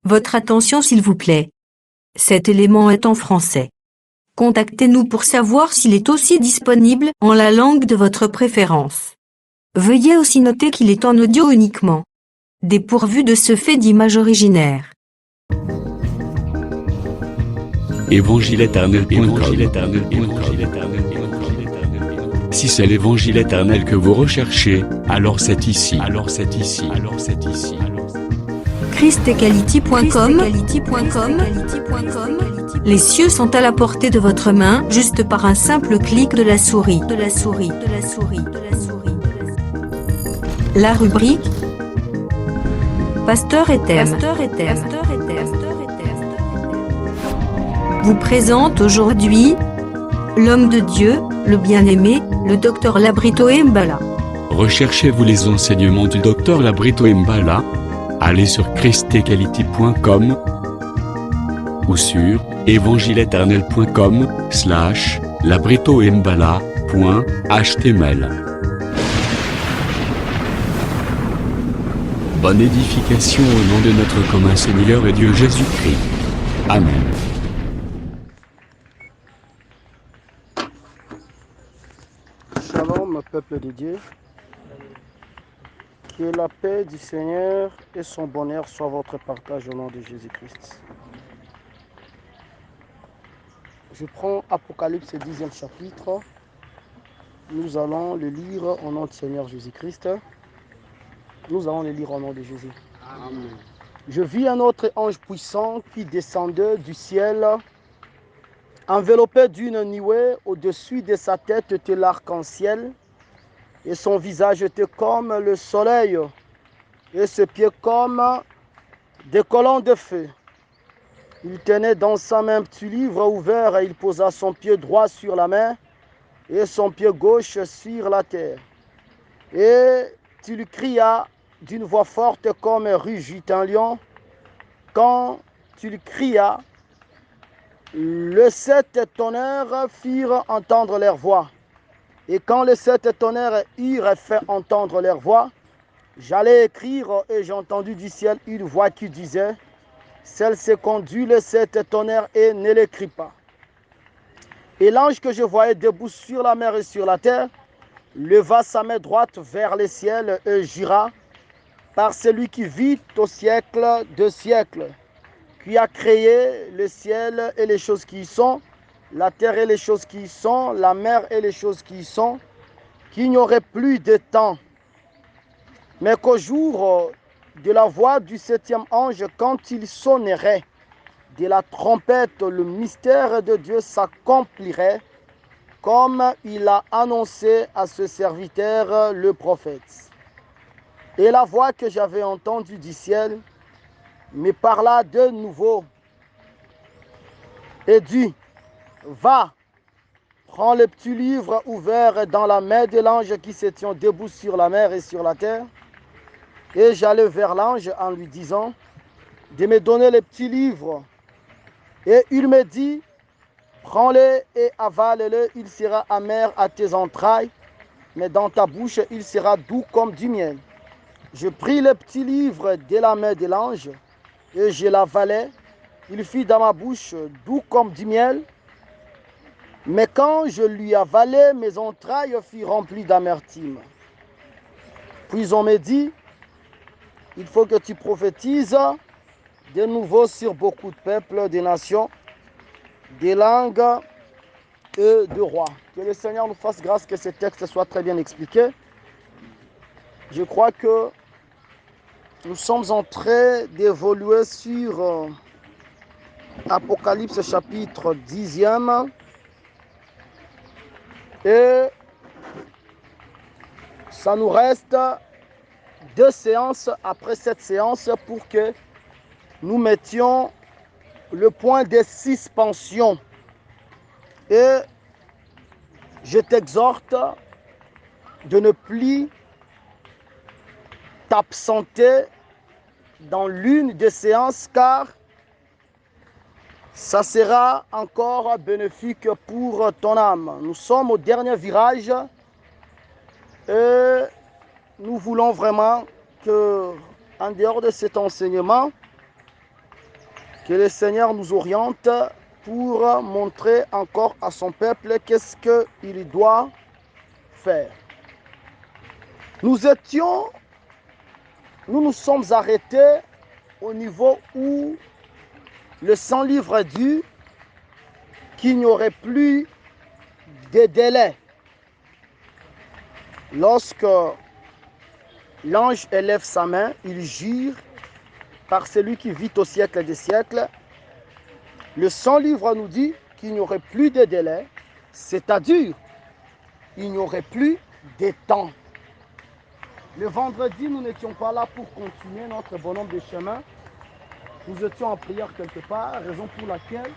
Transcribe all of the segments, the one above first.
Votre attention s'il vous plaît. Cet élément est en français. Contactez-nous pour savoir s'il est aussi disponible en la langue de votre préférence. Veuillez aussi noter qu'il est en audio uniquement, dépourvu de ce fait d'image originaire. Évangile-éternel.com. Si c'est l'évangile éternel que vous recherchez, alors c'est ici. christequality.com. Les cieux sont à la portée de votre main, juste par un simple clic de la souris. La rubrique Pasteur et thème vous présente aujourd'hui l'homme de Dieu, le bien-aimé, le docteur Labrito Mbala. Recherchez-vous les enseignements du docteur Labrito Mbala? Allez sur christequality.com ou sur évangiletournel.com/labritombala.html. Bonne édification au nom de notre commun Seigneur et Dieu Jésus-Christ. Amen. Shalom, peuple de Dieu. Que la paix du Seigneur et son bonheur soient votre partage au nom de Jésus-Christ. Je prends Apocalypse 10e chapitre. Nous allons le lire au nom du Seigneur Jésus-Christ. Nous allons le lire au nom de Jésus. Amen. Je vis un autre ange puissant qui descendait du ciel, enveloppé d'une nuée. Au-dessus de sa tête était l'arc-en-ciel, et son visage était comme le soleil, et ses pieds comme des colonnes de feu. Il tenait dans sa main un petit livre ouvert, et il posa son pied droit sur la mer et son pied gauche sur la terre. Et il cria d'une voix forte comme rugit un lion. Quand il cria, les 7 tonnerres firent entendre leur voix. Et quand les 7 tonnerres eurent fait entendre leur voix, j'allais écrire, et j'ai entendu du ciel une voix qui disait: celle-ci conduit les 7 tonnerres et ne l'écrit pas. Et l'ange que je voyais debout sur la mer et sur la terre leva sa main droite vers le ciel et jura par celui qui vit au siècle de siècles, qui a créé le ciel et les choses qui y sont, la terre et les choses qui y sont, la mer et les choses qui y sont, qu'il n'y aurait plus de temps, mais qu'au jour de la voix du 7e ange, quand il sonnerait de la trompette, le mystère de Dieu s'accomplirait, comme il a annoncé à ce serviteur le prophète. Et la voix que j'avais entendue du ciel me parla de nouveau et dit: va, prends le petit livre ouvert dans la main de l'ange qui se tient debout sur la mer et sur la terre. Et j'allai vers l'ange en lui disant de me donner le petit livre. Et il me dit: prends-le et avale-le, il sera amer à tes entrailles, mais dans ta bouche il sera doux comme du miel. Je pris le petit livre de la main de l'ange et je l'avalai. Il fut dans ma bouche doux comme du miel, mais quand je lui avalai, mes entrailles furent remplies d'amertume. Puis on me dit: il faut que tu prophétises de nouveau sur beaucoup de peuples, des nations, des langues et de rois. Que le Seigneur nous fasse grâce que ce texte soit très bien expliqué. Je crois que nous sommes en train d'évoluer sur Apocalypse chapitre 10e. Et ça nous reste 2 séances après cette séance pour que nous mettions le point de suspension. Et je t'exhorte de ne plus t'absenter dans l'une des séances, car ça sera encore bénéfique pour ton âme. Nous sommes au dernier virage et nous voulons vraiment que, en dehors de cet enseignement, Que le Seigneur nous oriente pour montrer encore à son peuple qu'est-ce qu'il doit faire. Nous nous sommes arrêtés au niveau où le 100 livres dit qu'il n'y aurait plus de délai. Lorsque l'ange élève sa main, il jure par celui qui vit au siècle des siècles. Le 100 livres nous dit qu'il n'y aurait plus de délai, c'est-à-dire il n'y aurait plus de temps. Le vendredi, nous n'étions pas là pour continuer notre bonhomme de chemin. Nous étions en prière quelque part, raison pour laquelle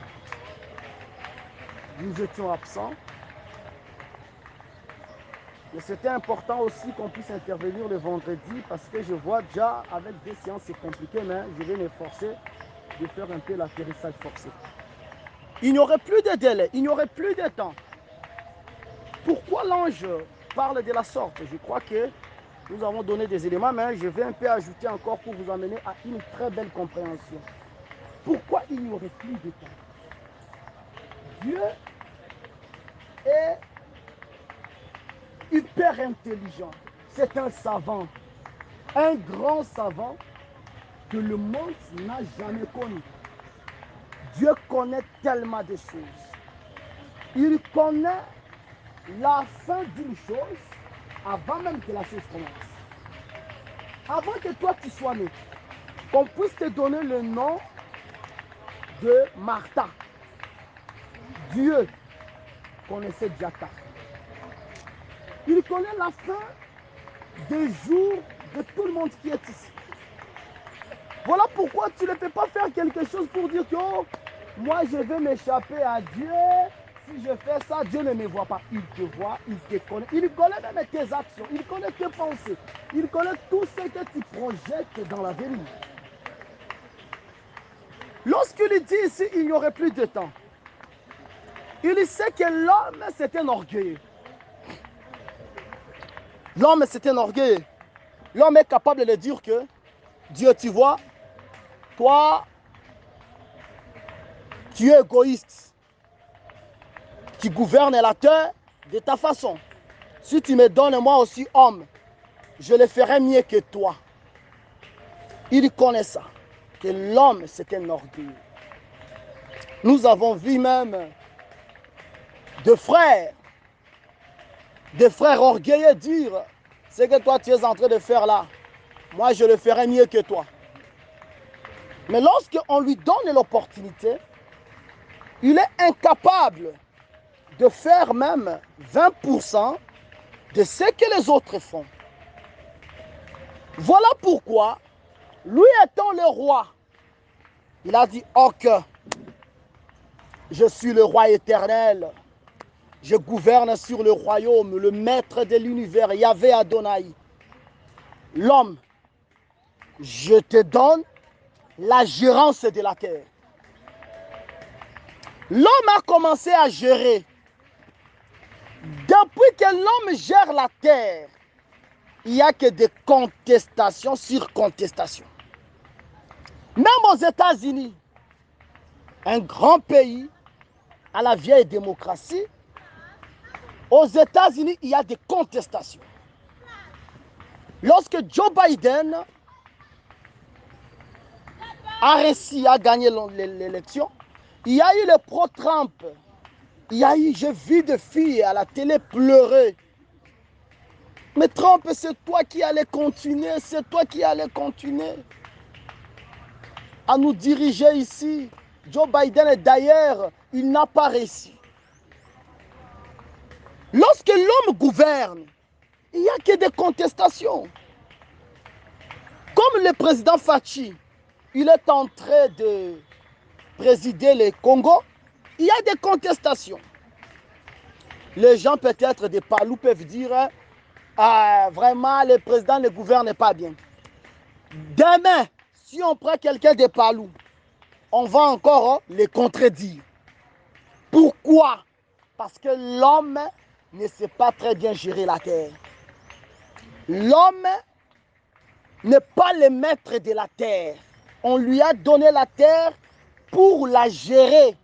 nous étions absents. Mais c'était important aussi qu'on puisse intervenir le vendredi parce que je vois déjà avec des séances c'est compliqué, mais je vais m'efforcer de faire un peu l'atterrissage forcé. Il n'y aurait plus de délai, il n'y aurait plus de temps. Pourquoi l'ange parle de la sorte? Je crois que nous avons donné des éléments, mais je vais un peu ajouter encore pour vous amener à une très belle compréhension. Pourquoi il n'y aurait plus de temps? Dieu est hyper intelligent. C'est un savant, un grand savant que le monde n'a jamais connu. Dieu connaît tellement de choses. Il connaît la fin d'une chose avant même que la chose commence. Avant que toi tu sois né, qu'on puisse te donner le nom de Martha. Dieu connaissait déjà ta fin. Il connaît la fin des jours de tout le monde qui est ici. Voilà pourquoi tu ne peux pas faire quelque chose pour dire que oh, moi je vais m'échapper à Dieu. Si je fais ça, Dieu ne me voit pas. Il te voit, il te connaît. Il connaît même tes actions, il connaît tes pensées. Il connaît tout ce que tu projettes dans l'avenir. Lorsqu'il dit ici, il n'y aurait plus de temps. Il sait que l'homme, c'est un orgueil. L'homme, c'est un orgueil. L'homme est capable de dire que Dieu, tu vois, toi, tu es égoïste. Tu gouvernes la terre de ta façon. Si tu me donnes moi aussi homme, je le ferai mieux que toi. Il connaît ça, que l'homme c'est un orgueil. Nous avons vu même des frères orgueilleux dire, ce que toi tu es en train de faire là, moi je le ferai mieux que toi. Mais lorsqu'on lui donne l'opportunité, il est incapable de faire même 20% de ce que les autres font. Voilà pourquoi, lui étant le roi, il a dit, oh que je suis le roi éternel, je gouverne sur le royaume, le maître de l'univers, Yahvé Adonai. L'homme, je te donne la gérance de la terre. L'homme a commencé à gérer. Depuis que l'homme gère la terre, il n'y a que des contestations sur contestations. Même aux États-Unis, un grand pays à la vieille démocratie, aux États-Unis, il y a des contestations. Lorsque Joe Biden a réussi à gagner l'élection, il y a eu le pro-Trump. Il y a eu, j'ai vu des filles à la télé pleurer. Mais Trump, c'est toi qui allais continuer, c'est toi qui allais continuer à nous diriger ici. Joe Biden, d'ailleurs, il n'a pas réussi. Lorsque l'homme gouverne, il n'y a que des contestations. Comme le président Fachi, il est en train de présider le Congo, il y a des contestations. Les gens peut-être des Palou peuvent dire vraiment le président ne gouverne pas bien. Demain, si on prend quelqu'un de Palou, on va encore les contredire. Pourquoi? Parce que l'homme ne sait pas très bien gérer la terre. L'homme n'est pas le maître de la terre. On lui a donné la terre pour la gérer.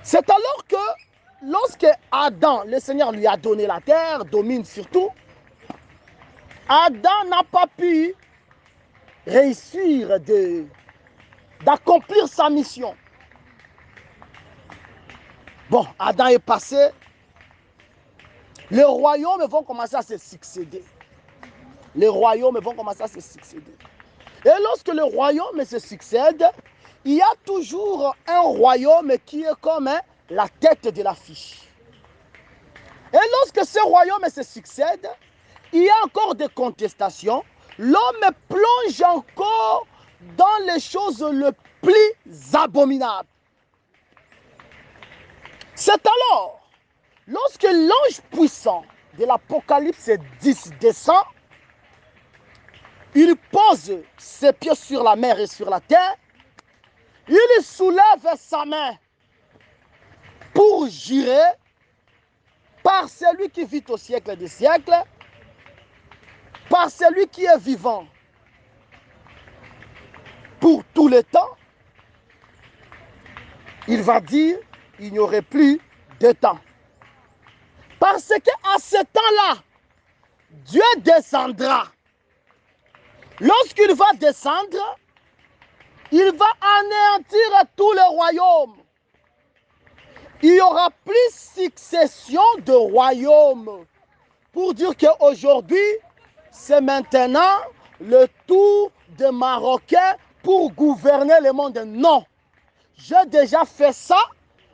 C'est alors que lorsque Adam, le Seigneur lui a donné la terre, domine sur tout, Adam n'a pas pu réussir d'accomplir sa mission. Bon, Adam est passé, les royaumes vont commencer à se succéder. Les royaumes vont commencer à se succéder. Et lorsque le royaume se succède, il y a toujours un royaume qui est comme la tête de l'affiche. Et lorsque ce royaume se succède, il y a encore des contestations. L'homme plonge encore dans les choses les plus abominables. C'est alors, lorsque l'ange puissant de l'Apocalypse 10 descend, il pose ses pieds sur la mer et sur la terre, il soulève sa main pour jurer par celui qui vit au siècle des siècles, par celui qui est vivant pour tous les temps, il va dire il n'y aurait plus de temps. Parce qu'à ce temps-là, Dieu descendra. Lorsqu'il va descendre, il va anéantir tout le royaume. Il n'y aura plus succession de royaumes. Pour dire qu'aujourd'hui, c'est maintenant le tour des Marocains pour gouverner le monde. Non, j'ai déjà fait ça,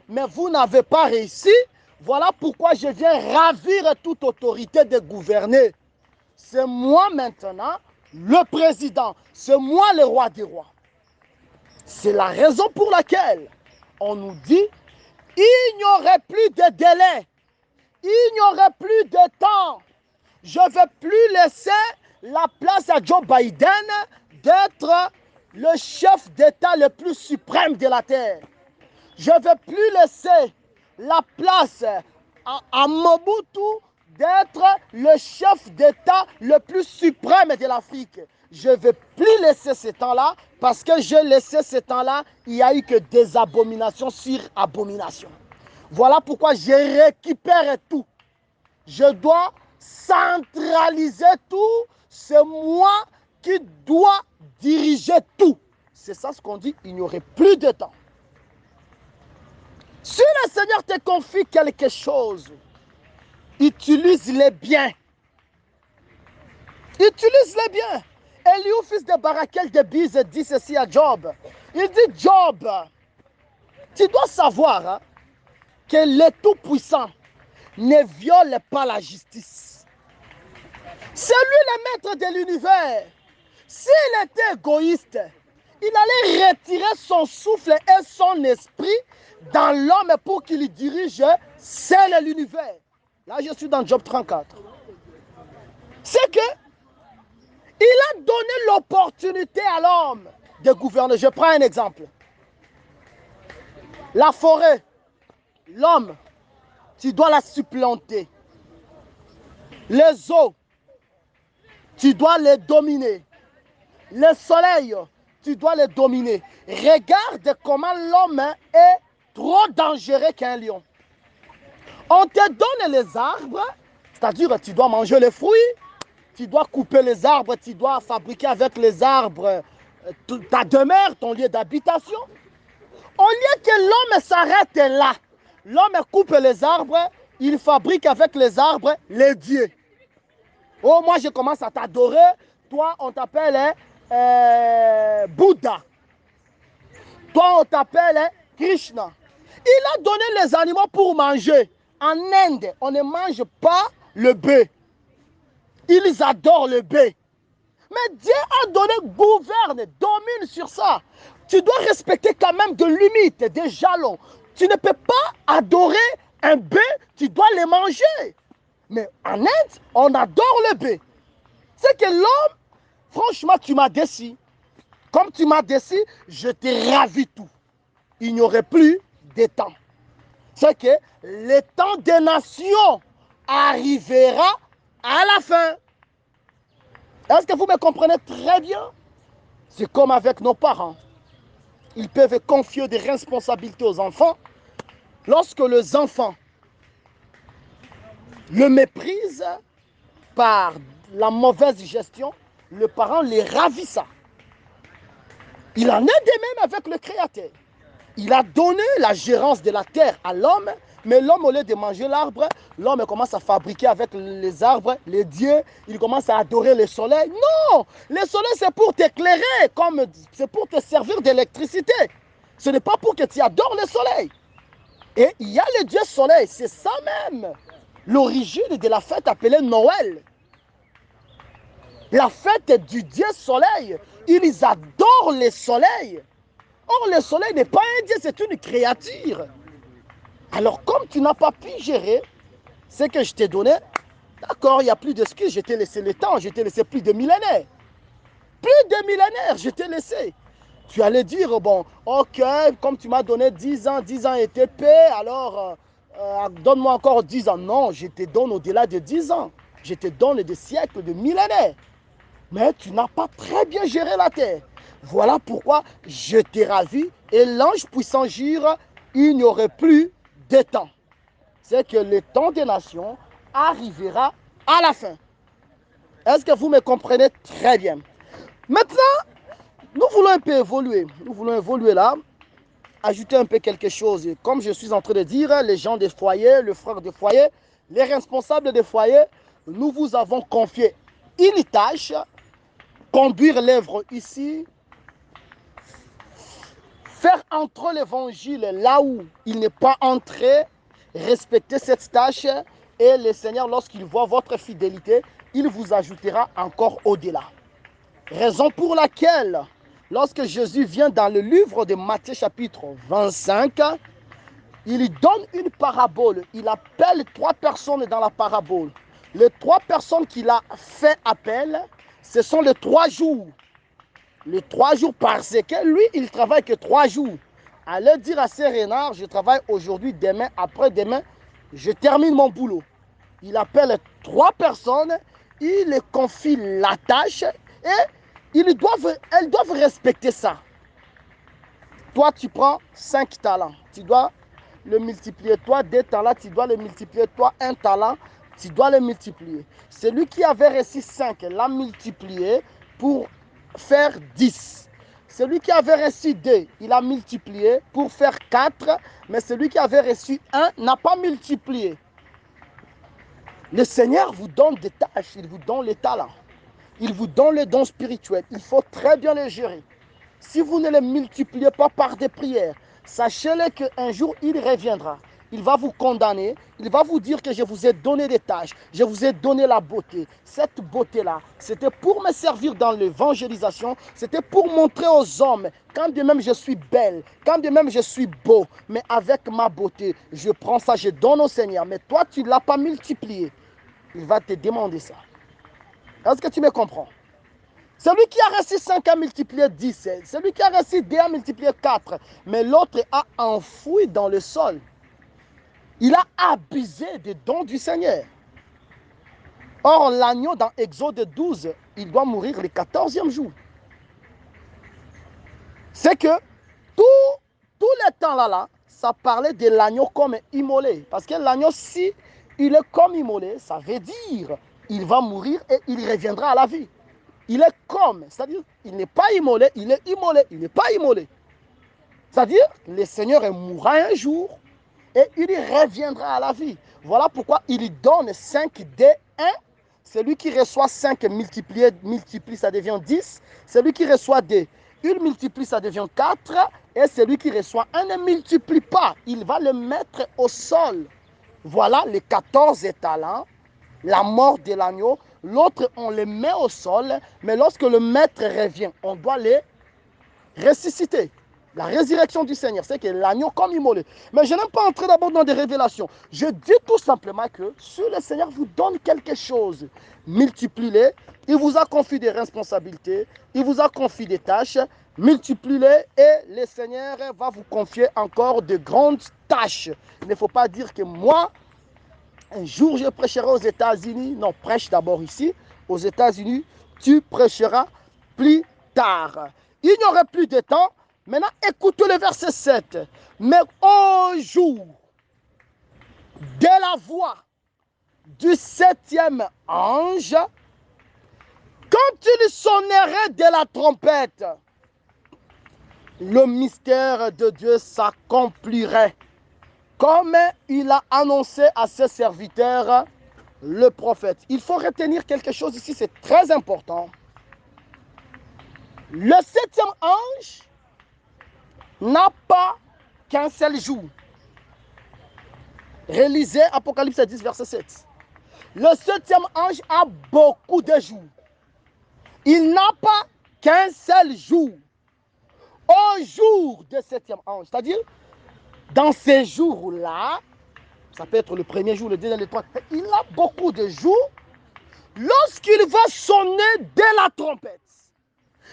mais vous n'avez pas réussi. Voilà pourquoi je viens ravir toute autorité de gouverner. C'est moi maintenant le président, c'est moi le roi des rois. C'est la raison pour laquelle on nous dit il n'y aurait plus de délai, il n'y aurait plus de temps. Je ne vais plus laisser la place à Joe Biden d'être le chef d'État le plus suprême de la terre. Je ne vais plus laisser la place à Mobutu d'être le chef d'État le plus suprême de l'Afrique. Je ne vais plus laisser ce temps-là parce que j'ai laissé ce temps-là, il n'y a eu que des abominations sur abominations. Voilà pourquoi je récupère tout. Je dois centraliser tout. C'est moi qui dois diriger tout. C'est ça ce qu'on dit, il n'y aurait plus de temps. Si le Seigneur te confie quelque chose, utilise-les bien. Utilise-les bien. Eliou, fils de Barakel de Biz, dit ceci à Job. Il dit, Job, tu dois savoir hein, que le Tout-Puissant ne viole pas la justice. C'est lui le maître de l'univers. S'il était égoïste, il allait retirer son souffle et son esprit dans l'homme pour qu'il dirige seul l'univers. Là, je suis dans Job 34. C'est que il a donné l'opportunité à l'homme de gouverner. Je prends un exemple. La forêt, l'homme, tu dois la supplanter. Les eaux, tu dois les dominer. Le soleil, tu dois les dominer. Regarde comment l'homme est trop dangereux qu'un lion. On te donne les arbres, c'est-à-dire tu dois manger les fruits, tu dois couper les arbres, tu dois fabriquer avec les arbres ta demeure, ton lieu d'habitation. Au lieu que l'homme s'arrête là, l'homme coupe les arbres, il fabrique avec les arbres les dieux. Oh, moi je commence à t'adorer, toi on t'appelle Bouddha. Toi on t'appelle Krishna. Il a donné les animaux pour manger. En Inde, on ne mange pas le bœuf. Ils adorent le bœuf. Mais Dieu a donné, gouverne, domine sur ça. Tu dois respecter quand même de limites, des jalons. Tu ne peux pas adorer un bœuf, tu dois le manger. Mais en Inde, on adore le bœuf. C'est que l'homme, franchement, tu m'as déçu. Comme tu m'as déçu, je t'ai ravi tout. Il n'y aurait plus de temps. C'est que le temps des nations arrivera à la fin. Est-ce que vous me comprenez très bien? C'est comme avec nos parents. ils peuvent confier des responsabilités aux enfants. Lorsque les enfants le méprisent par la mauvaise gestion, le parent les ravissa. Il en est de même avec le Créateur. Il a donné la gérance de la terre à l'homme, mais l'homme, au lieu de manger l'arbre, l'homme commence à fabriquer avec les arbres, les dieux, il commence à adorer le soleil. Non, le soleil c'est pour t'éclairer, c'est pour te servir d'électricité. Ce n'est pas pour que tu adores le soleil. Et il y a le Dieu soleil, c'est ça même, l'origine de la fête appelée Noël. La fête du Dieu soleil, ils adorent le soleil. Or, le soleil n'est pas un Dieu, c'est une créature. Alors, comme tu n'as pas pu gérer ce que je t'ai donné, d'accord, il n'y a plus d'excuses, je t'ai laissé le temps, je t'ai laissé plus de millénaires. Plus de millénaires, je t'ai laissé. Tu allais dire, bon, ok, comme tu m'as donné 10 ans était paix, alors donne-moi encore 10 ans. Non, je te donne au-delà de 10 ans. Je te donne des siècles, de millénaires. Mais tu n'as pas très bien géré la terre. Voilà pourquoi je t'ai ravi et l'ange puissant jure, il n'y aurait plus de temps. C'est que le temps des nations arrivera à la fin. Est-ce que vous me comprenez très bien? Maintenant, nous voulons un peu évoluer. Nous voulons évoluer là, ajouter un peu quelque chose. Comme je suis en train de dire, les gens des foyers, le frère des foyers, les responsables des foyers, nous vous avons confié une tâche, conduire l'œuvre ici, faire entrer l'évangile là où il n'est pas entré, respecter cette tâche et le Seigneur, lorsqu'il voit votre fidélité, il vous ajoutera encore au-delà. Raison pour laquelle, lorsque Jésus vient dans le livre de Matthieu chapitre 25, il donne une parabole. Il appelle 3 personnes dans la parabole. Les 3 personnes qu'il a fait appel, ce sont les 3 jours. Les 3 jours parce que lui, il travaille que 3 jours. Allez dire à ces renards, je travaille aujourd'hui, demain, après-demain, je termine mon boulot. Il appelle 3 personnes, il les confie la tâche et elles doivent respecter ça. Toi, tu prends 5 talents, tu dois le multiplier. Toi, 2 talents, tu dois le multiplier. Toi, 1 talent, tu dois le multiplier. Celui qui avait reçu 5 l'a multiplié pour faire 10. Celui qui avait reçu 2, il a multiplié pour faire 4, mais celui qui avait reçu 1 n'a pas multiplié. Le Seigneur vous donne des tâches, il vous donne les talents, il vous donne les dons spirituels. Il faut très bien les gérer. Si vous ne les multipliez pas par des prières, sachez-le qu'un jour, il reviendra. Il va vous condamner, il va vous dire que je vous ai donné des tâches, je vous ai donné la beauté. Cette beauté-là, c'était pour me servir dans l'évangélisation, c'était pour montrer aux hommes, quand de même je suis belle, quand de même je suis beau, mais avec ma beauté, je prends ça, je donne au Seigneur. Mais toi, tu ne l'as pas multiplié. Il va te demander ça. Est-ce que tu me comprends? Celui qui a reçu 5 a multiplié 10. Celui qui a reçu 2 a multiplié 4. Mais l'autre a enfoui dans le sol. Il a abusé des dons du Seigneur. Or, l'agneau dans Exode 12, il doit mourir le 14e jour. C'est que tout le temps là, ça parlait de l'agneau comme immolé. Parce que l'agneau, si il est comme immolé, ça veut dire il va mourir et il reviendra à la vie. Il est comme, c'est-à-dire, il n'est pas immolé, il est immolé, il n'est pas immolé. C'est-à-dire, le Seigneur mourra un jour et il reviendra à la vie. Voilà pourquoi il donne 5 dès 1. Celui qui reçoit 5 multiplie, ça devient 10. Celui qui reçoit 2, il multiplie, ça devient 4. Et celui qui reçoit 1 ne multiplie pas, il va le mettre au sol. Voilà les 14 talents, la mort de l'agneau. L'autre, on les met au sol, mais lorsque le maître revient, on doit les ressusciter. La résurrection du Seigneur, c'est que l'agneau comme immolé. Mais je n'aime pas entrer d'abord dans des révélations. Je dis tout simplement que si le Seigneur vous donne quelque chose, multipliez-les. Il vous a confié des responsabilités, il vous a confié des tâches, multipliez-les et le Seigneur va vous confier encore de grandes tâches. Il ne faut pas dire que moi, un jour, je prêcherai aux États-Unis. Non, prêche d'abord ici. Aux États-Unis, tu prêcheras plus tard. Il n'y aurait plus de temps. Maintenant, écoutez le verset 7. Mais au jour de la voix du 7e ange, quand il sonnerait de la trompette, le mystère de Dieu s'accomplirait, comme il a annoncé à ses serviteurs, le prophète. Il faut retenir quelque chose ici, c'est très important. Le 7e ange n'a pas qu'un seul jour. Réalisez Apocalypse 10, verset 7. Le 7e ange a beaucoup de jours. Il n'a pas qu'un seul jour. Au jour du 7e ange, c'est-à-dire dans ces jours-là, ça peut être le premier jour, le deuxième, le troisième, il a beaucoup de jours. Lorsqu'il va sonner de la trompette,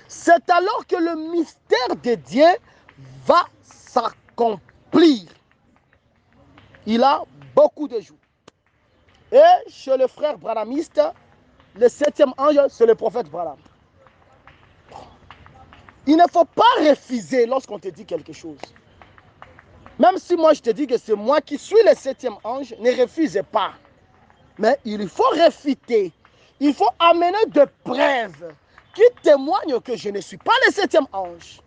c'est alors que le mystère de Dieu va s'accomplir. Il a beaucoup de jours. Et chez le frère branhamiste, le 7e ange, c'est le prophète Branham. Il ne faut pas refuser lorsqu'on te dit quelque chose. Même si moi je te dis que c'est moi qui suis le 7e ange, ne refuse pas. Mais il faut réfuter. Il faut amener des preuves qui témoignent que je ne suis pas le 7e ange.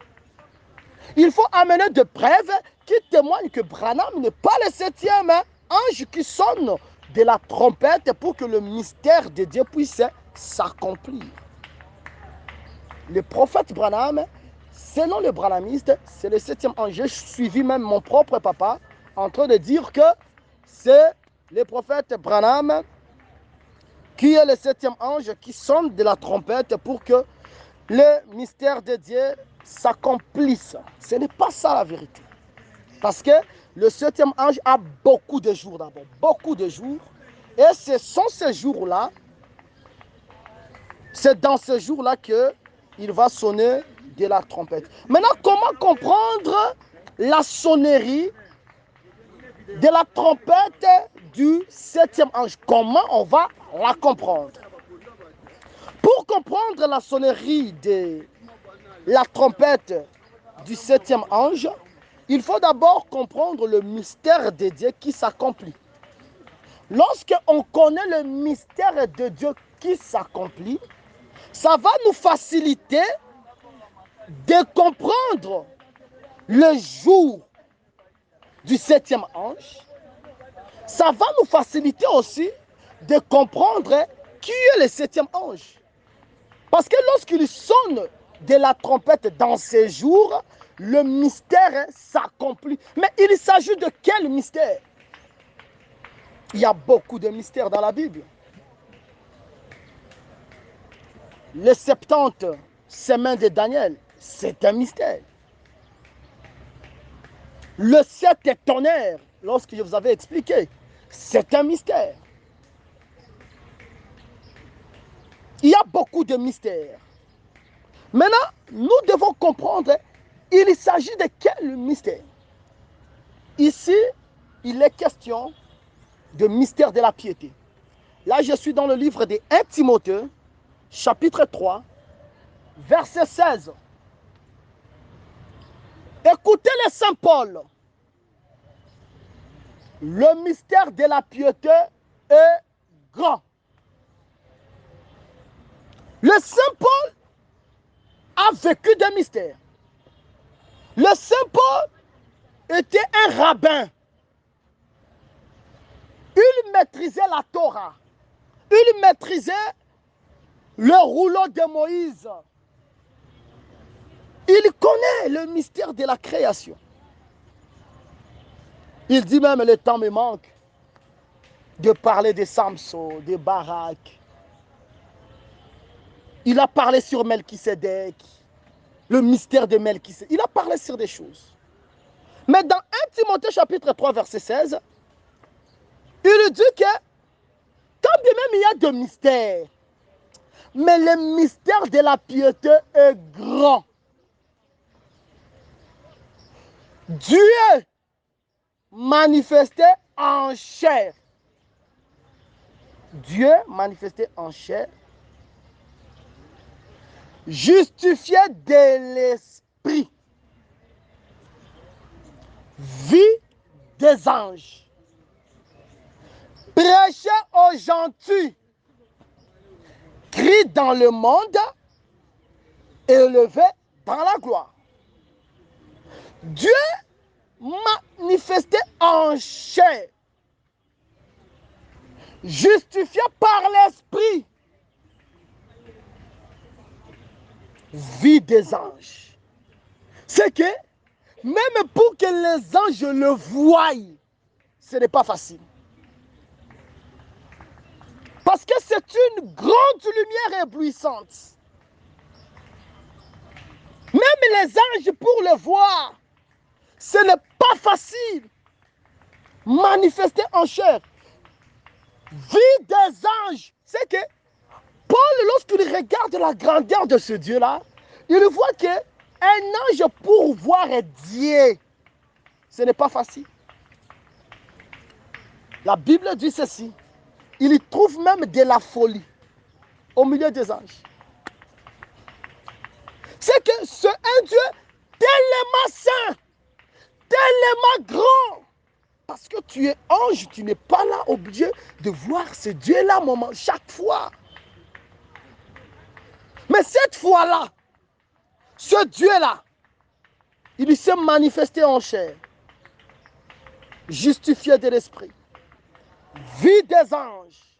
Il faut amener des preuves qui témoignent que Branham n'est pas le 7e ange qui sonne de la trompette pour que le mystère de Dieu puisse s'accomplir. Le prophète Branham, selon le branhamiste, c'est le 7e ange. J'ai suivi même mon propre papa en train de dire que c'est le prophète Branham qui est le 7e ange qui sonne de la trompette pour que le mystère de Dieu s'accomplisse. Ce n'est pas ça la vérité. Parce que le 7e ange a beaucoup de jours d'abord, beaucoup de jours. Et ce sont ces jours-là, c'est dans ces jours-là qu'il va sonner de la trompette. Maintenant, comment comprendre la sonnerie de la trompette du 7e ange? Comment on va la comprendre? Pour comprendre la sonnerie de la trompette du 7e ange, il faut d'abord comprendre le mystère de Dieu qui s'accomplit. Lorsqu'on connaît le mystère de Dieu qui s'accomplit, ça va nous faciliter de comprendre le jour du 7e ange. Ça va nous faciliter aussi de comprendre qui est le 7e ange. Parce que lorsqu'il sonne de la trompette dans ces jours, le mystère s'accomplit. Mais il s'agit de quel mystère? Il y a beaucoup de mystères dans la Bible. Les 70 semaines de Daniel, c'est un mystère. Le 7 tonnerres, lorsque je vous avais expliqué, c'est un mystère. Il y a beaucoup de mystères. Maintenant, nous devons comprendre, il s'agit de quel mystère? Ici, il est question de mystère de la piété. Là, je suis dans le livre de 1 Timothée, chapitre 3, verset 16. Écoutez le Saint Paul. Le mystère de la piété est grand. Le Saint Paul a vécu des mystères. Le Saint Paul était un rabbin. Il maîtrisait la Torah. Il maîtrisait le rouleau de Moïse. Il connaît le mystère de la création. Il dit même, le temps me manque de parler de Samson, de Barak. Il a parlé sur Melchisédek, le mystère de Melchisédek. Il a parlé sur des choses. Mais dans 1 Timothée chapitre 3 verset 16, il dit que quand bien même il y a de mystères, mais le mystère de la piété est grand. Dieu manifesté en chair. Dieu manifesté en chair, justifié de l'esprit. des anges. Prêchez aux gentils. Crie dans le monde, élevé dans la gloire. Dieu manifesté en chair, justifié par l'esprit, vie des anges. C'est que même pour que les anges le voient, ce n'est pas facile. Parce que c'est une grande lumière éblouissante. Même les anges pour le voir, ce n'est pas facile. Manifester en chair. Vie des anges. C'est que Paul, lorsqu'il regarde la grandeur de ce Dieu-là, il voit qu'un ange pour voir Dieu, ce n'est pas facile. La Bible dit ceci. Il y trouve même de la folie au milieu des anges. C'est que c'est un Dieu tellement saint, tellement grand. Parce que tu es ange, tu n'es pas là obligé de voir ce Dieu-là chaque fois. Mais cette fois-là, ce Dieu-là, il s'est manifesté en chair, justifié de l'esprit, vie des anges,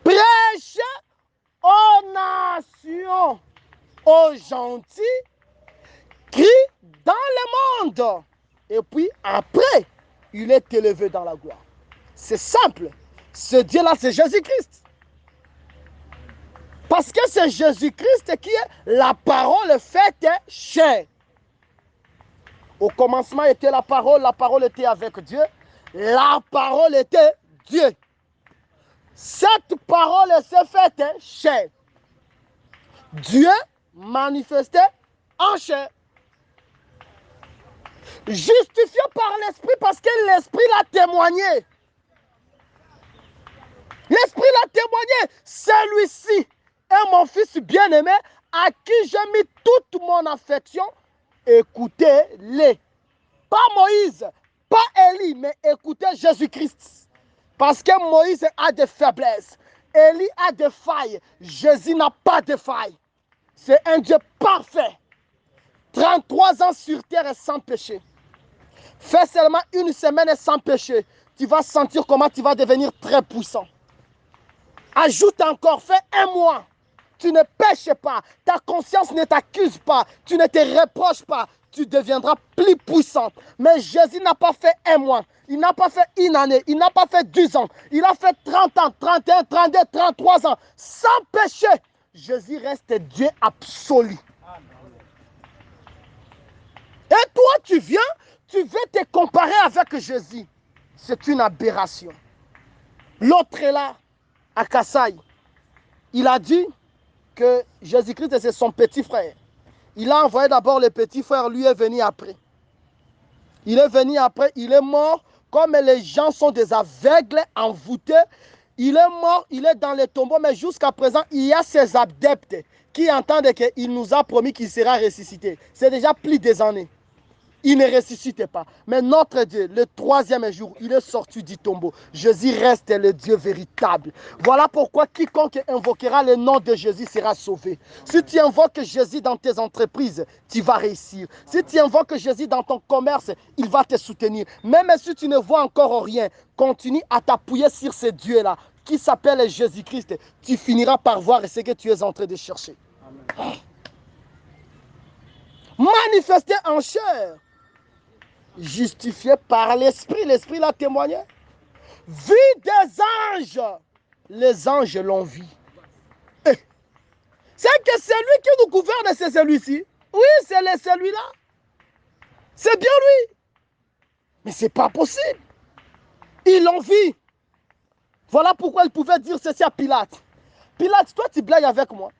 prêche aux nations, aux gentils, crie dans le monde. Et puis après, il est élevé dans la gloire. C'est simple. Ce Dieu-là, c'est Jésus-Christ. Parce que c'est Jésus-Christ qui est la parole faite chair. Au commencement était la parole était avec Dieu, la parole était Dieu. Cette parole s'est faite chair. Dieu manifesté en chair. Justifié par l'Esprit parce que l'Esprit l'a témoigné. L'Esprit l'a témoigné. Celui-ci est mon fils bien-aimé à qui j'ai mis toute mon affection. Écoutez-les. Pas Moïse, pas Élie, mais écoutez Jésus-Christ. Parce que Moïse a des faiblesses. Élie a des failles. Jésus n'a pas de failles. C'est un Dieu parfait. 33 ans sur terre et sans péché. Fais seulement une semaine sans péché. Tu vas sentir comment tu vas devenir très puissant. Ajoute encore, fais un mois. Tu ne pêches pas. Ta conscience ne t'accuse pas. Tu ne te reproches pas. Tu deviendras plus puissant. Mais Jésus n'a pas fait un mois. Il n'a pas fait une année. Il n'a pas fait 10 ans. Il a fait 30 ans, 31, 32, 33 ans. Sans péché. Jésus reste Dieu absolu. Et toi, tu viens, tu veux te comparer avec Jésus. C'est une aberration. L'autre est là, à Kassai. Il a dit que Jésus-Christ c'est son petit frère. Il a envoyé d'abord le petit frère, lui est venu après. Il est venu après, il est mort. Comme les gens sont des aveugles, envoûtés, il est mort, il est dans les tombeaux, mais jusqu'à présent, il y a ses adeptes qui entendent qu'il nous a promis qu'il sera ressuscité. C'est déjà plus des années. Il ne ressuscite pas. Mais notre Dieu, le troisième jour, il est sorti du tombeau. Jésus reste le Dieu véritable. Voilà pourquoi quiconque invoquera le nom de Jésus sera sauvé. Si tu invoques Jésus dans tes entreprises, tu vas réussir. Si tu invoques Jésus dans ton commerce, il va te soutenir. Même si tu ne vois encore rien, continue à t'appuyer sur ce Dieu-là qui s'appelle Jésus-Christ. Tu finiras par voir ce que tu es en train de chercher. Amen. Manifesté en chair. Justifié par l'Esprit. L'Esprit l'a témoigné. Vie des anges. Les anges l'ont vu. C'est que celui qui nous gouverne, c'est celui-ci. Oui, c'est celui-là. C'est bien lui. Mais ce n'est pas possible. Ils l'ont vu. Voilà pourquoi il pouvait dire ceci à Pilate. Pilate, toi tu blagues avec moi.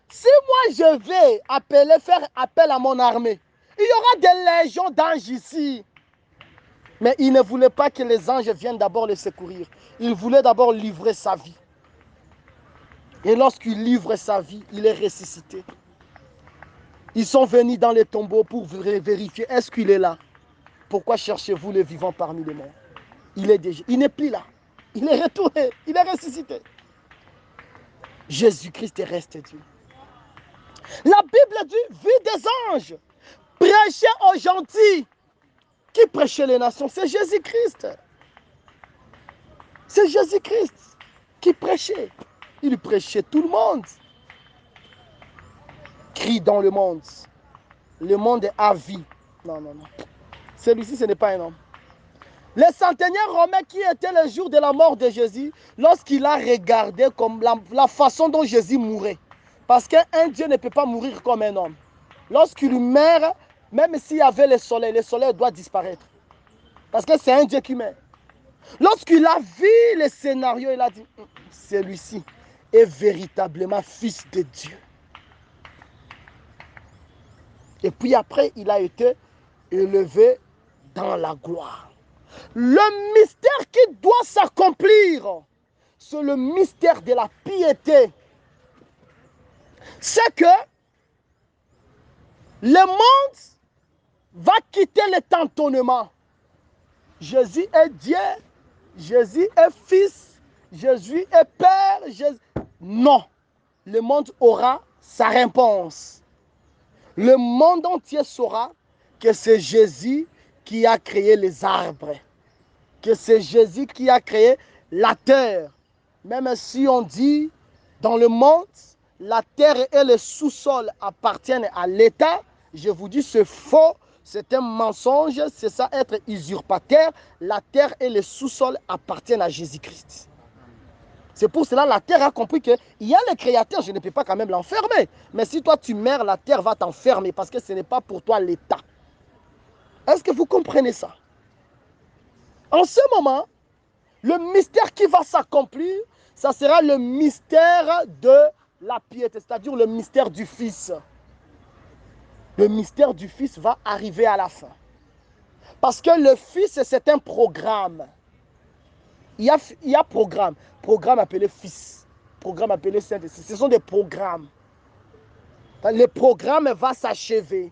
Si moi je vais faire appel à mon armée, il y aura des légions d'anges ici. Mais il ne voulait pas que les anges viennent d'abord le secourir. Il voulait d'abord livrer sa vie. Et lorsqu'il livre sa vie, il est ressuscité. Ils sont venus dans les tombeaux pour vérifier est-ce qu'il est là. pourquoi cherchez-vous le vivant parmi les morts? Il est déjà, il n'est plus là. Il est retourné, il est ressuscité. Jésus-Christ reste Dieu. La Bible dit, vue des anges, prêcher aux gentils. Qui prêchait les nations? C'est Jésus-Christ. C'est Jésus-Christ qui prêchait. Il prêchait tout le monde. Crie dans le monde. Le monde est à vie. Non, non, non. Celui-ci, ce n'est pas un homme. Le centenaire romain qui était le jour de la mort de Jésus, lorsqu'il a regardé comme la façon dont Jésus mourait. Parce qu'un Dieu ne peut pas mourir comme un homme. Lorsqu'il meurt, même s'il y avait le soleil doit disparaître. Parce que c'est un Dieu qui meurt. Lorsqu'il a vu le scénario, il a dit, celui-ci est véritablement fils de Dieu. Et puis après, il a été élevé dans la gloire. Le mystère qui doit s'accomplir, c'est le mystère de la piété. C'est que le monde va quitter le tâtonnement. Jésus est Dieu, Jésus est Fils, Jésus est Père. Non, le monde aura sa réponse. Le monde entier saura que c'est Jésus qui a créé les arbres, que c'est Jésus qui a créé la terre. Même si on dit dans le monde, la terre et le sous-sol appartiennent à l'État, je vous dis c'est faux, c'est un mensonge, c'est ça être usurpateur. La terre et le sous-sol appartiennent à Jésus-Christ. C'est pour cela que la terre a compris qu'il y a le créateur, je ne peux pas quand même l'enfermer. Mais si toi tu meurs, la terre va t'enfermer parce que ce n'est pas pour toi l'État. Est-ce que vous comprenez ça? En ce moment, le mystère qui va s'accomplir, ça sera le mystère de la piété, c'est-à-dire le mystère du Fils. Le mystère du Fils va arriver à la fin. Parce que le Fils, c'est un programme. Il y a programme. Programme appelé Fils. Programme appelé Saint-Esprit. Ce sont des programmes. Le programme va s'achever.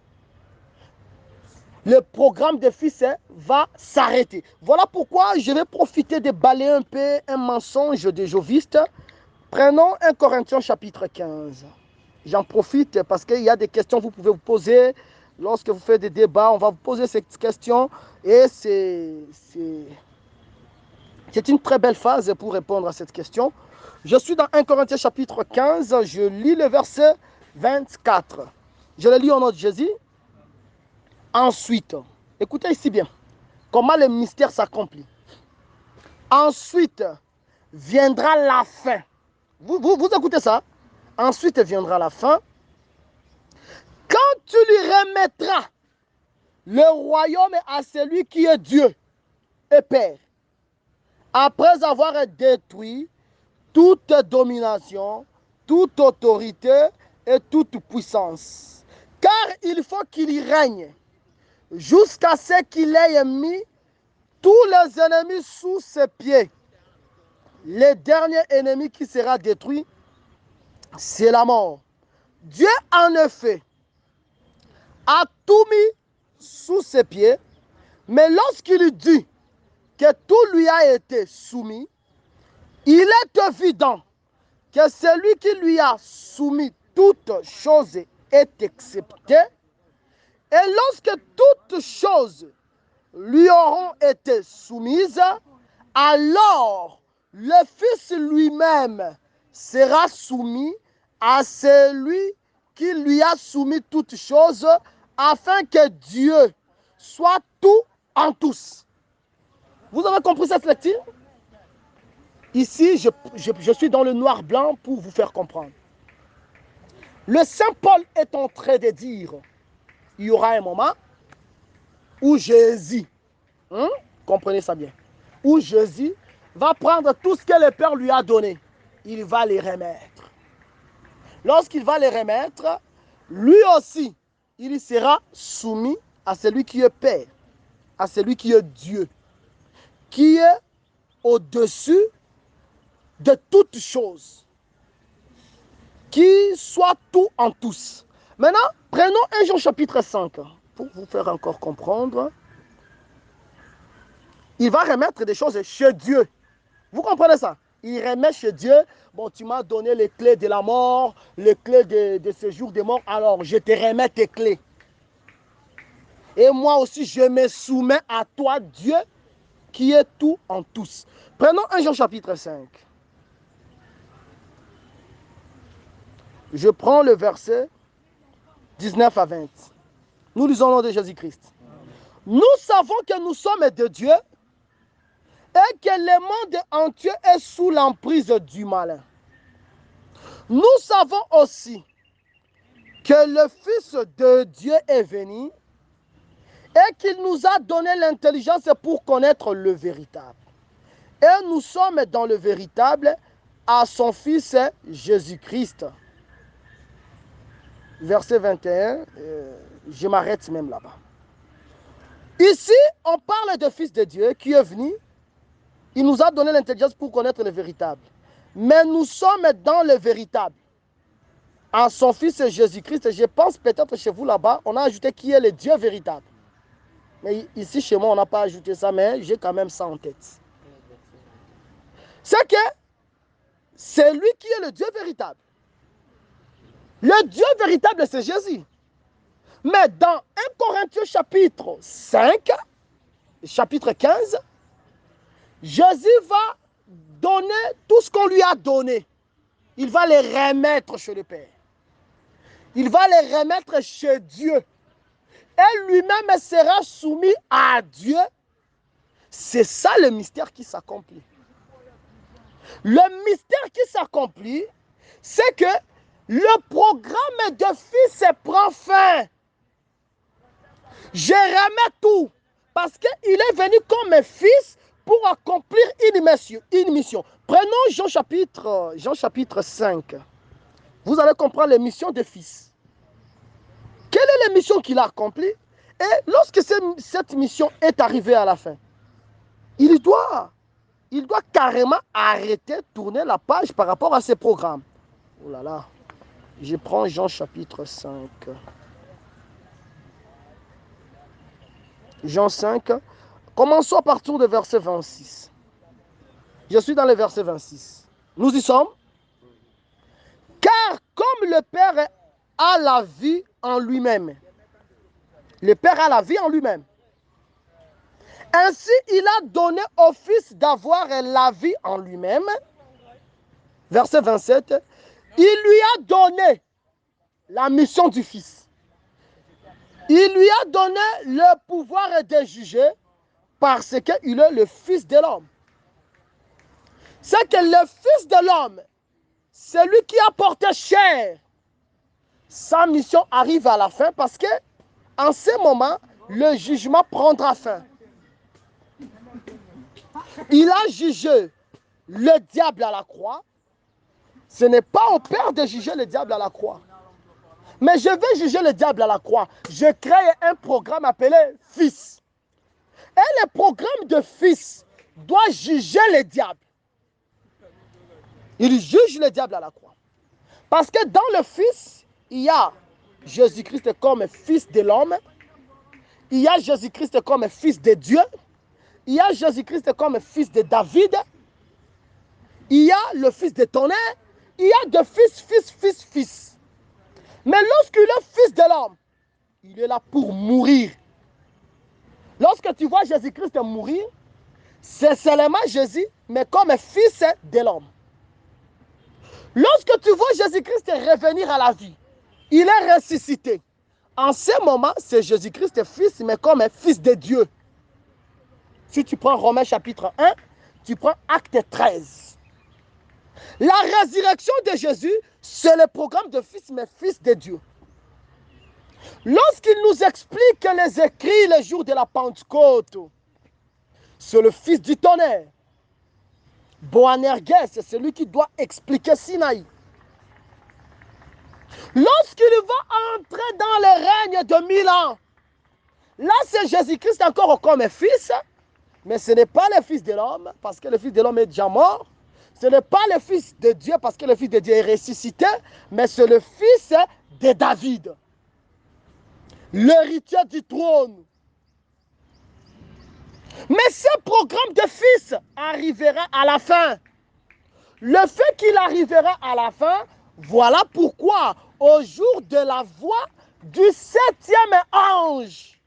Le programme de Fils va s'arrêter. Voilà pourquoi je vais profiter de balayer un peu un mensonge de Joviste. Prenons 1 Corinthiens chapitre 15. J'en profite parce qu'il y a des questions que vous pouvez vous poser. Lorsque vous faites des débats, on va vous poser cette question. Et c'est une très belle phase pour répondre à cette question. Je suis dans 1 Corinthiens chapitre 15. Je lis le verset 24. Je le lis au nom de Jésus. Ensuite, écoutez ici bien, comment le mystère s'accomplit. Ensuite, viendra la fin. Vous écoutez ça? Ensuite viendra la fin. Quand tu lui remettras le royaume à celui qui est Dieu et Père, après avoir détruit toute domination, toute autorité et toute puissance. Car il faut qu'il y règne jusqu'à ce qu'il ait mis tous les ennemis sous ses pieds. Le dernier ennemi qui sera détruit, c'est la mort. Dieu, en effet, a tout mis sous ses pieds, mais lorsqu'il dit que tout lui a été soumis, il est évident que celui qui lui a soumis toutes choses est accepté. Et lorsque toutes choses lui auront été soumises, alors le Fils lui-même sera soumis à celui qui lui a soumis toutes choses, afin que Dieu soit tout en tous. Vous avez compris cette lecture? Ici, je suis dans le noir-blanc pour vous faire comprendre. Le Saint Paul est en train de dire, il y aura un moment où Jésus, comprenez ça bien, où Jésus va prendre tout ce que le Père lui a donné. Il va les remettre. Lorsqu'il va les remettre, lui aussi, il sera soumis à celui qui est Père, à celui qui est Dieu, qui est au-dessus de toutes choses, qui soit tout en tous. Maintenant, prenons 1 Jean chapitre 5, pour vous faire encore comprendre. Il va remettre des choses chez Dieu. Vous comprenez ça? Il remet chez Dieu. Bon, tu m'as donné les clés de la mort, les clés de ce jour de mort. Alors, je te remets tes clés. Et moi aussi, je me soumets à toi, Dieu, qui est tout en tous. Prenons 1 Jean chapitre 5. Je prends le verset 19 à 20. Nous lisons au nom de Jésus-Christ. Nous savons que nous sommes de Dieu et que le monde entier est sous l'emprise du malin. Nous savons aussi que le Fils de Dieu est venu et qu'il nous a donné l'intelligence pour connaître le véritable. Et nous sommes dans le véritable à son Fils Jésus-Christ. Verset 21, je m'arrête même là-bas. Ici, on parle de Fils de Dieu qui est venu. Il nous a donné l'intelligence pour connaître le véritable. Mais nous sommes dans le véritable. En son Fils Jésus-Christ, je pense peut-être chez vous là-bas, on a ajouté qui est le Dieu véritable. Mais ici, chez moi, on n'a pas ajouté ça, mais j'ai quand même ça en tête. C'est que c'est lui qui est le Dieu véritable. Le Dieu véritable, c'est Jésus. Mais dans 1 Corinthiens chapitre 5, chapitre 15, Jésus va donner tout ce qu'on lui a donné. Il va les remettre chez le Père. Il va les remettre chez Dieu. Et lui-même sera soumis à Dieu. C'est ça le mystère qui s'accomplit. Le mystère qui s'accomplit, c'est que le programme de Fils prend fin. Je remets tout. Parce qu'il est venu comme Fils pour accomplir une mission. Prenons Jean chapitre 5. Vous allez comprendre les missions de Fils. Quelle est la mission qu'il a accomplie? Et lorsque cette mission est arrivée à la fin, il doit carrément arrêter, tourner la page par rapport à ses programmes. Oh là là, je prends Jean chapitre 5. Jean 5, commençons à partir de verset 26. Je suis dans le verset 26. Nous y sommes. Car comme le Père a la vie en lui-même, le Père a la vie en lui-même. Ainsi, il a donné au Fils d'avoir la vie en lui-même. Verset 27. Il lui a donné la mission du Fils. Il lui a donné le pouvoir de juger parce qu'il est le Fils de l'homme. C'est que le Fils de l'homme, celui qui a porté chair, sa mission arrive à la fin parce que en ce moment, le jugement prendra fin. Il a jugé le diable à la croix. Ce n'est pas au Père de juger le diable à la croix. Mais je vais juger le diable à la croix. Je crée un programme appelé Fils. Et le programme de Fils doit juger le diable. Il juge le diable à la croix. Parce que dans le Fils, il y a Jésus-Christ comme Fils de l'homme. Il y a Jésus-Christ comme Fils de Dieu. Il y a Jésus-Christ comme Fils de David. Il y a le Fils de tonnerre. Il y a de fils. Mais lorsqu'il est Fils de l'homme, il est là pour mourir. Lorsque tu vois Jésus-Christ mourir, c'est seulement Jésus, mais comme Fils de l'homme. Lorsque tu vois Jésus-Christ revenir à la vie, il est ressuscité. En ce moment, c'est Jésus-Christ Fils, mais comme Fils de Dieu. Si tu prends Romains chapitre 1, tu prends Acte 13. La résurrection de Jésus, c'est le programme de Fils, mais Fils de Dieu. Lorsqu'il nous explique les écrits le jour de la Pentecôte, c'est le Fils du tonnerre. Boanerges, c'est celui qui doit expliquer Sinaï. Lorsqu'il va entrer dans le règne de 1000 ans, là c'est Jésus-Christ encore comme Fils, mais ce n'est pas le Fils de l'homme, parce que le Fils de l'homme est déjà mort. Ce n'est pas le Fils de Dieu, parce que le Fils de Dieu est ressuscité, mais c'est le Fils de David, l'héritier du trône. Mais ce programme de fils arrivera à la fin. Le fait qu'il arrivera à la fin, voilà pourquoi au jour de la voix du 7e ange,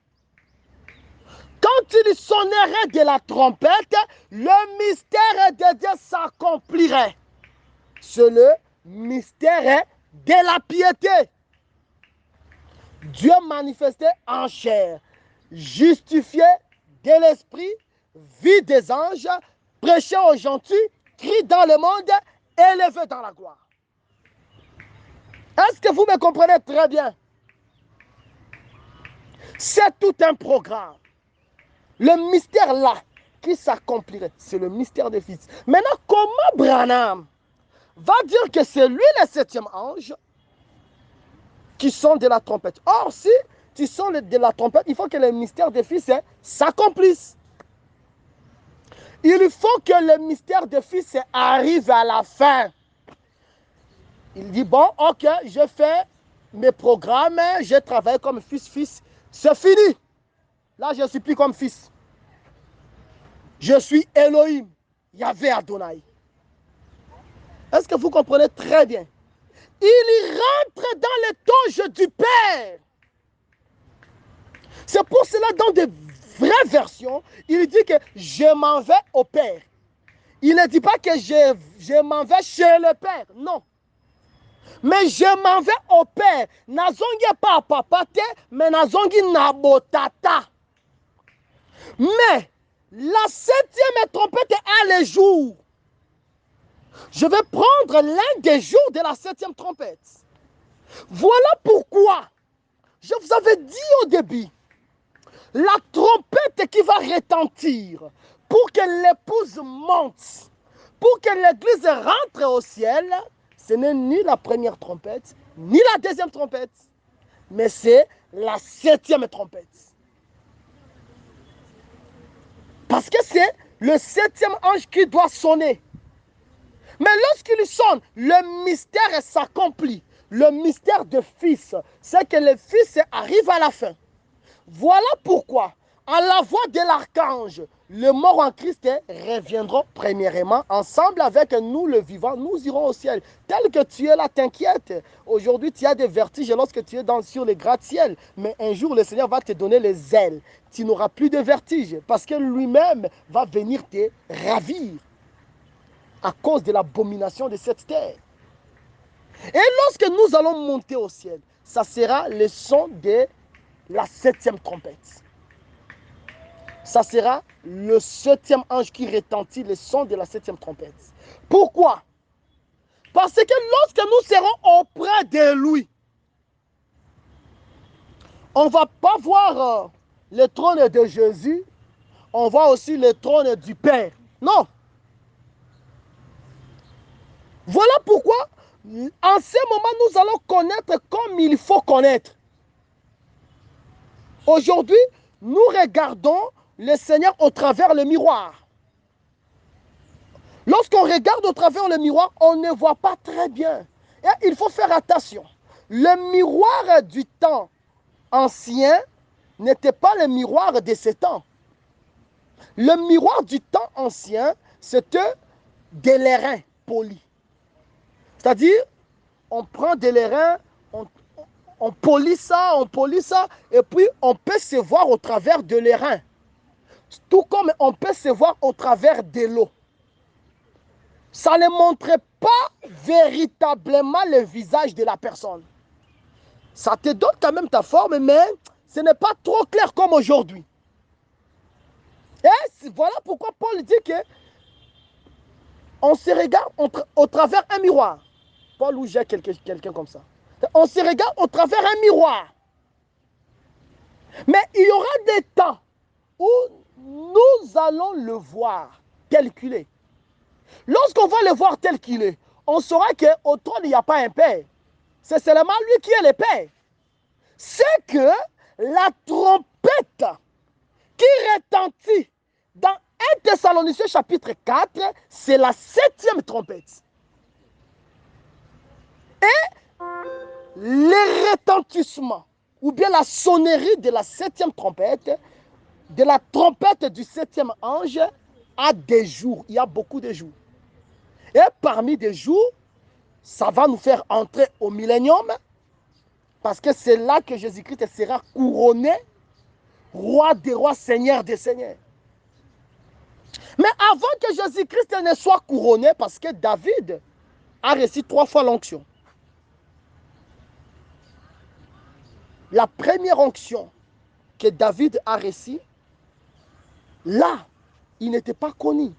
quand il sonnerait de la trompette, le mystère de Dieu s'accomplirait. C'est le mystère de la piété. Dieu manifesté en chair, justifié de l'esprit, vie des anges, prêché aux gentils, crie dans le monde, élevé dans la gloire. Est-ce que vous me comprenez très bien? C'est tout un programme. Le mystère là qui s'accomplirait, c'est le mystère des fils. Maintenant, comment Branham va dire que c'est lui le 7e ange qui sonne de la trompette? Or, si tu sonnes de la trompette, il faut que le mystère des fils s'accomplisse. Il faut que le mystère des fils arrive à la fin. Il dit, bon, ok, je fais mes programmes, je travaille comme fils, c'est fini. Là, je ne suis plus comme fils. Je suis Elohim, Yahvé Adonai. Est-ce que vous comprenez très bien? Il rentre dans les toges du Père. C'est pour cela, dans de vraies versions, il dit que je m'en vais au Père. Il ne dit pas que je m'en vais chez le Père, non. Mais je m'en vais au Père. Nazongi pas papa te, mais nazongi nabotata. Mais la 7e trompette a le jour. Je vais prendre l'un des jours de la 7e trompette. Voilà pourquoi je vous avais dit au début, la trompette qui va retentir pour que l'épouse monte, pour que l'église rentre au ciel, ce n'est ni la première trompette, ni la deuxième trompette, mais c'est la 7e trompette. Parce que c'est le 7e ange qui doit sonner. Mais lorsqu'il sonne, le mystère s'accomplit. Le mystère de fils, c'est que le fils arrive à la fin. Voilà pourquoi, à la voix de l'archange, les morts en Christ reviendront premièrement. Ensemble avec nous, le vivant, nous irons au ciel. Tel que tu es là, t'inquiète. Aujourd'hui, tu as des vertiges lorsque tu es sur les gratte-ciel. Mais un jour, le Seigneur va te donner les ailes. Tu n'auras plus de vertige parce que lui-même va venir te ravir à cause de l'abomination de cette terre. Et lorsque nous allons monter au ciel, ça sera le son de la 7e trompette. Ça sera le 7e ange qui retentit le son de la 7e trompette. Pourquoi? Parce que lorsque nous serons auprès de lui, on ne va pas voir le trône de Jésus, on voit aussi le trône du Père. Non. Voilà pourquoi, en ce moment, nous allons connaître comme il faut connaître. Aujourd'hui, nous regardons le Seigneur au travers le miroir. Lorsqu'on regarde au travers le miroir, on ne voit pas très bien. Et il faut faire attention. Le miroir du temps ancien n'était pas le miroir de ce temps. Le miroir du temps ancien, c'était des l'airain poli. C'est-à-dire, on prend de l'airain, on polit ça, et puis on peut se voir au travers de l'airain. Tout comme on peut se voir au travers de l'eau. Ça ne montrait pas véritablement le visage de la personne. Ça te donne quand même ta forme, mais ce n'est pas trop clair comme aujourd'hui. Et voilà pourquoi Paul dit que on se regarde au travers un miroir. Paul ou j'ai quelqu'un comme ça. On se regarde au travers un miroir. Mais il y aura des temps où nous allons le voir tel qu'il est. Lorsqu'on va le voir tel qu'il est, on saura qu'au trône, il n'y a pas un père. C'est seulement lui qui est le père. C'est que la trompette qui retentit dans 1 Thessaloniciens chapitre 4, c'est la 7e trompette. Et le retentissement, ou bien la sonnerie de la 7e trompette, de la trompette du 7e ange a des jours. Il y a beaucoup de jours. Et parmi des jours, ça va nous faire entrer au millénium, parce que c'est là que Jésus-Christ sera couronné, roi des rois, seigneur des seigneurs. Mais avant que Jésus-Christ ne soit couronné, parce que David a reçu 3 fois l'onction. La première onction que David a reçue, là, il n'était pas connu.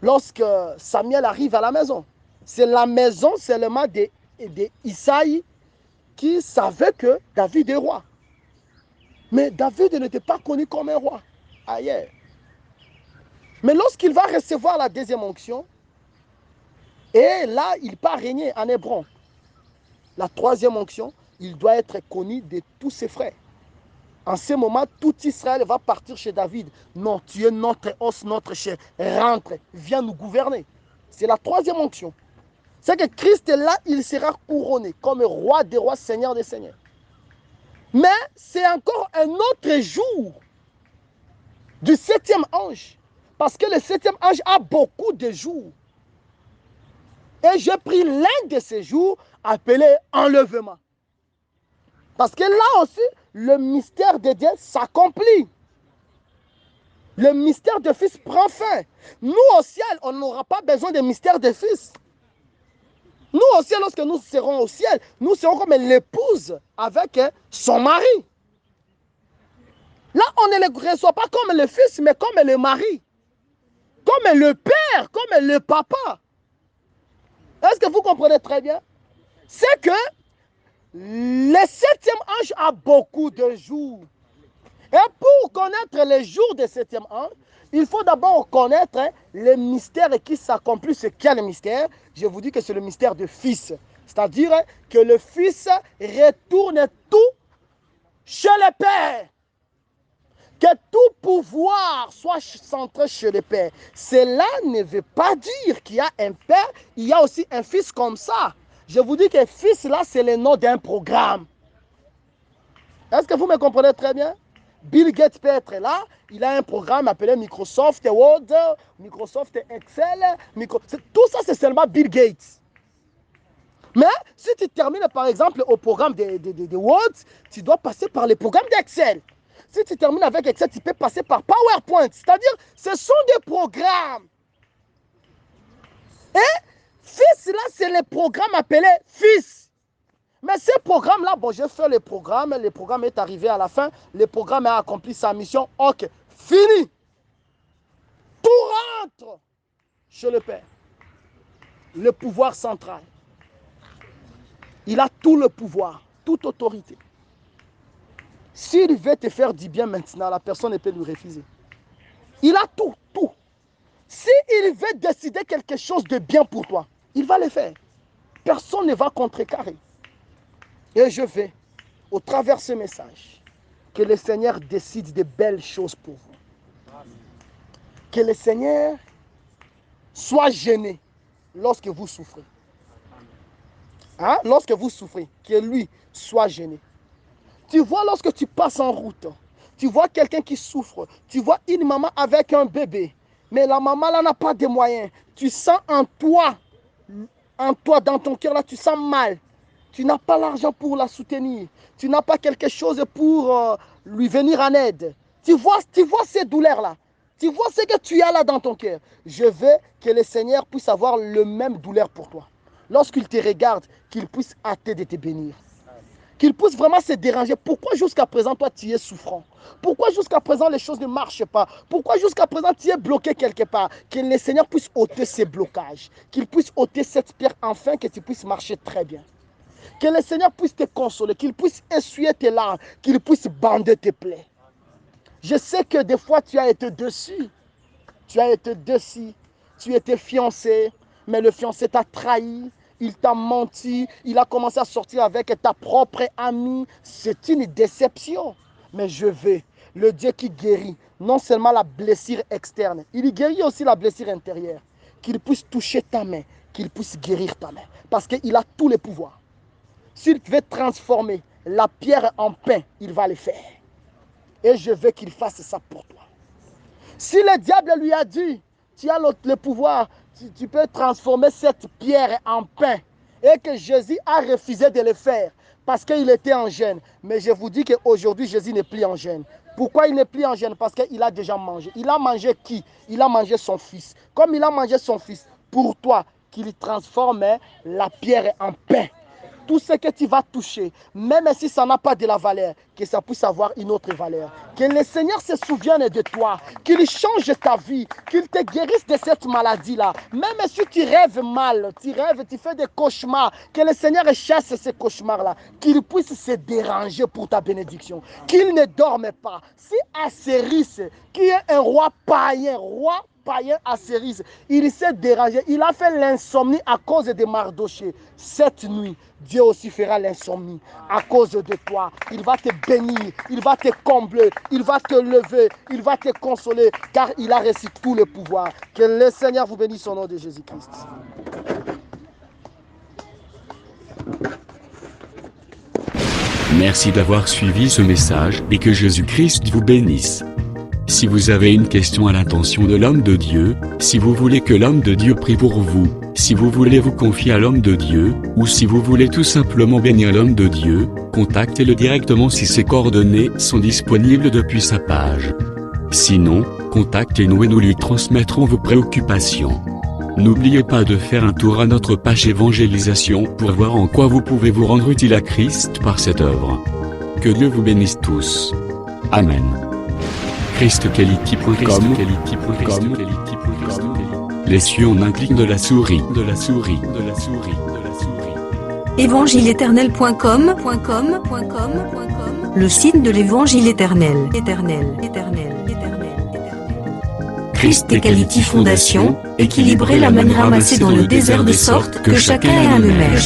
Lorsque Samuel arrive à la maison, c'est la maison seulement d'Isaïe qui savait que David est roi. Mais David n'était pas connu comme un roi ailleurs. Mais lorsqu'il va recevoir la deuxième onction, et là, il part régner en Hébron. La troisième onction, il doit être connu de tous ses frères. En ce moment, tout Israël va partir chez David. Non, tu es notre os, notre chair. Rentre, viens nous gouverner. C'est la troisième onction. C'est que Christ est là, il sera couronné comme roi des rois, seigneur des seigneurs. Mais c'est encore un autre jour du 7e ange. Parce que le 7e ange a beaucoup de jours. Et j'ai pris l'un de ces jours appelé enlèvement. Parce que là aussi, le mystère de Dieu s'accomplit. Le mystère de Fils prend fin. Nous au ciel, on n'aura pas besoin de mystère de Fils. Nous au ciel, lorsque nous serons au ciel, nous serons comme l'épouse avec son mari. Là, on ne le reçoit pas comme le fils, mais comme le mari. Comme le père, comme le papa. Est-ce que vous comprenez très bien? C'est que le 7e ange a beaucoup de jours. Et pour connaître les jours du 7e ange, il faut d'abord connaître les mystères qui s'accomplissent. C'est quel mystère? Je vous dis que c'est le mystère du Fils. C'est-à-dire que le Fils retourne tout chez le Père. Que tout pouvoir soit centré chez le Père. Cela ne veut pas dire qu'il y a un Père, il y a aussi un Fils comme ça. Je vous dis que Fils, là, c'est le nom d'un programme. Est-ce que vous me comprenez très bien? Bill Gates peut être là, il a un programme appelé Microsoft Word, Microsoft Excel, tout ça c'est seulement Bill Gates. Mais si tu termines par exemple au programme de Word, tu dois passer par le programme d'Excel. Si tu termines avec Excel, tu peux passer par PowerPoint. C'est-à-dire, ce sont des programmes. Et Fils, là, c'est le programme appelé Fils. Mais ce programme-là, bon, j'ai fait le programme est arrivé à la fin, le programme a accompli sa mission, ok, fini. Tout rentre chez le Père. Le pouvoir central. Il a tout le pouvoir, toute autorité. S'il veut te faire du bien maintenant, la personne ne peut lui refuser. Il a tout, tout. S'il veut décider quelque chose de bien pour toi, il va le faire. Personne ne va contrecarrer. Et je vais, au travers de ce message, que le Seigneur décide de belles choses pour vous. Que le Seigneur soit gêné lorsque vous souffrez. Hein? Lorsque vous souffrez, que lui soit gêné. Tu vois, lorsque tu passes en route, tu vois quelqu'un qui souffre, tu vois une maman avec un bébé, mais la maman là n'a pas de moyens. Tu sens en toi, dans ton cœur là, tu sens mal. Tu n'as pas l'argent pour la soutenir. Tu n'as pas quelque chose pour lui venir en aide. Tu vois ces douleurs-là. Tu vois ce que tu as là dans ton cœur. Je veux que le Seigneur puisse avoir le même douleur pour toi. Lorsqu'il te regarde, qu'il puisse hâter de te bénir. Qu'il puisse vraiment se déranger. Pourquoi jusqu'à présent, toi, tu es souffrant? Pourquoi jusqu'à présent, les choses ne marchent pas? Pourquoi jusqu'à présent, tu es bloqué quelque part? Que le Seigneur puisse ôter ces blocages. Qu'il puisse ôter cette pierre afin que tu puisses marcher très bien. Que le Seigneur puisse te consoler, qu'il puisse essuyer tes larmes, qu'il puisse bander tes plaies. Je sais que des fois tu as été déçu. Tu as été déçu. Tu étais fiancé, mais le fiancé t'a trahi. Il t'a menti. Il a commencé à sortir avec ta propre amie. C'est une déception. Mais je veux, le Dieu qui guérit, non seulement la blessure externe, il guérit aussi la blessure intérieure. Qu'il puisse toucher ta main, qu'il puisse guérir ta main. Parce qu'il a tous les pouvoirs. S'il veut transformer la pierre en pain, il va le faire. Et je veux qu'il fasse ça pour toi. Si le diable lui a dit, tu as le pouvoir, tu peux transformer cette pierre en pain, et que Jésus a refusé de le faire parce qu'il était en jeûne. Mais je vous dis qu'aujourd'hui, Jésus n'est plus en jeûne. Pourquoi il n'est plus en jeûne? Parce qu'il a déjà mangé. Il a mangé qui? Il a mangé son fils. Comme il a mangé son fils, pour toi, qu'il transforme la pierre en pain. Tout ce que tu vas toucher, même si ça n'a pas de la valeur, que ça puisse avoir une autre valeur. Que le Seigneur se souvienne de toi, qu'il change ta vie, qu'il te guérisse de cette maladie-là. Même si tu rêves mal, tu fais des cauchemars, que le Seigneur chasse ces cauchemars-là, qu'il puisse se déranger pour ta bénédiction, qu'il ne dorme pas. Si Assyris, qui est un roi païen Assyris, il s'est dérangé, il a fait l'insomnie à cause de Mardoché. Cette nuit, Dieu aussi fera l'insomnie à cause de toi. Il va te bénir, il va te combler, il va te lever, il va te consoler, car il a reçu tout le pouvoir. Que le Seigneur vous bénisse au nom de Jésus-Christ. Merci d'avoir suivi ce message et que Jésus-Christ vous bénisse. Si vous avez une question à l'intention de l'homme de Dieu, si vous voulez que l'homme de Dieu prie pour vous, si vous voulez vous confier à l'homme de Dieu, ou si vous voulez tout simplement bénir l'homme de Dieu, contactez-le directement si ses coordonnées sont disponibles depuis sa page. Sinon, contactez-nous et nous lui transmettrons vos préoccupations. N'oubliez pas de faire un tour à notre page évangélisation pour voir en quoi vous pouvez vous rendre utile à Christ par cette œuvre. Que Dieu vous bénisse tous. Amen. ChristQuality.com. Les cieux en un clic de la souris. Évangile-éternel.com, le site de l'évangile éternel. Christ-Quality Fondation, équilibrer la manne ramassée dans le désert de sorte que chacun ait un numère.